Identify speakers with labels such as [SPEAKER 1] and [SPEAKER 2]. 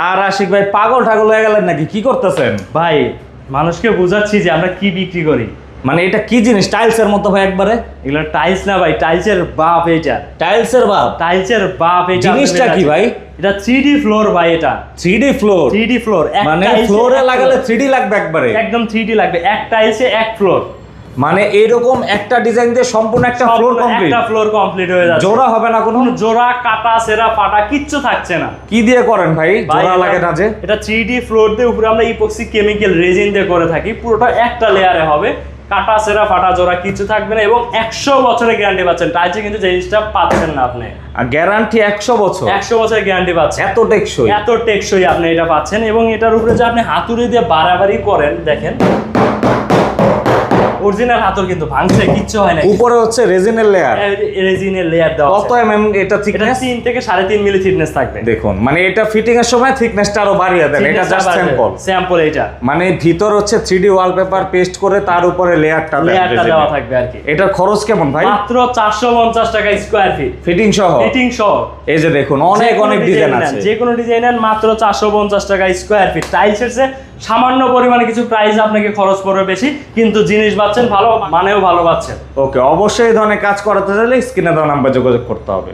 [SPEAKER 1] আর আশিক ভাই পাগল ঠাগল হয়ে গেলেন নাকি, কি করতেছেন
[SPEAKER 2] ভাই মানুষকে বোঝাচ্ছি যে আমরা কি বিক্রি করি।
[SPEAKER 1] মানে এটা কি জিনিস, টাইলসের মতো ভাই একবারে?
[SPEAKER 2] এগুলো টাইলস না ভাই, টাইলসের বাপ এটা।
[SPEAKER 1] টাইলসের বাপ?
[SPEAKER 2] টাইলসের বাপ এটা।
[SPEAKER 1] জিনিসটা কি ভাই?
[SPEAKER 2] এটা 3D ফ্লোর ভাই, এটা
[SPEAKER 1] 3D ফ্লোর?
[SPEAKER 2] 3D ফ্লোর,
[SPEAKER 1] মানে ফ্লোরে লাগালে 3D লাগবে একবারে?
[SPEAKER 2] একদম 3D লাগবে, এক টাইলসে এক ফ্লোর।
[SPEAKER 1] মানে এরকম একটা ডিজাইন দিয়ে সম্পূর্ণ একটা ফ্লোর কমপ্লিট?
[SPEAKER 2] একটা ফ্লোর কমপ্লিট হয়ে যাচ্ছে।
[SPEAKER 1] জোড়া হবে না কোনো?
[SPEAKER 2] জোড়া কাটা সেরা ফাটা কিচ্ছু থাকছে না।
[SPEAKER 1] কি দিয়ে করেন ভাই, জোড়া লাগে না যে?
[SPEAKER 2] এটা 3D ফ্লোর দিয়ে উপরে আমরা ইপক্সি কেমিক্যাল রেজিন দিয়ে করে থাকি, পুরোটা একটা লেয়ারে হবে, কাটা সেরা ফাটা জোড়া কিছু থাকবে না এবং 100 বছরের গ্যারান্টি পাচ্ছেন। টাইলসে কিন্তু জিনিসটা পাচ্ছেন না আপনি।
[SPEAKER 1] গ্যারান্টি 100 বছর?
[SPEAKER 2] 100 বছরের গ্যারান্টি পাচ্ছেন।
[SPEAKER 1] এত টেকসই?
[SPEAKER 2] এত টেকসই আপনি এটা পাচ্ছেন। এবং এটার উপরে যে আপনি হাতুড়ি দিয়ে বাড়াবাড়ি করেন, দেখেন অরিজিনাল হাতুড় কিন্তু ভাঙছে কিচ্ছু হয় না।
[SPEAKER 1] উপরে হচ্ছে রেজিনের লেয়ার?
[SPEAKER 2] রেজিনের লেয়ার দেওয়া
[SPEAKER 1] কত এমএম এটা থিকনেস?
[SPEAKER 2] 3 থেকে 3.5 মিলি থিকনেস থাকবে।
[SPEAKER 1] দেখুন, মানে এটা ফিটিং এর সময় থিকনেসটা আরো বাড়িয়ে দেন। এটা জাস্ট
[SPEAKER 2] স্যাম্পল এটা।
[SPEAKER 1] মানে ভিতর হচ্ছে 3D ওয়ালপেপার পেস্ট করে তার উপরে লেয়ারটা
[SPEAKER 2] দেওয়া থাকবে আর কি।
[SPEAKER 1] এটার খরচ কেমন ভাই?
[SPEAKER 2] মাত্র 450 টাকা স্কয়ার ফিট,
[SPEAKER 1] ফিটিং সহ?
[SPEAKER 2] ফিটিং সহ।
[SPEAKER 1] এই যে দেখুন অনেক অনেক ডিজাইন আছে,
[SPEAKER 2] যে কোনো ডিজাইনের মাত্র 450 টাকা স্কয়ার ফিট। টাইলসের যে সামান্য পরিমাণে কিছু প্রাইস আপনাকে খরচ পড়বে বেশি, কিন্তু জিনিস পাচ্ছেন ভালো, মানেও ভালো পাচ্ছেন।
[SPEAKER 1] ওকে, অবশ্যই এই ধরনের কাজ করাতে চাইলে স্ক্রিনে দেওয়া নাম্বার যোগাযোগ করতে হবে।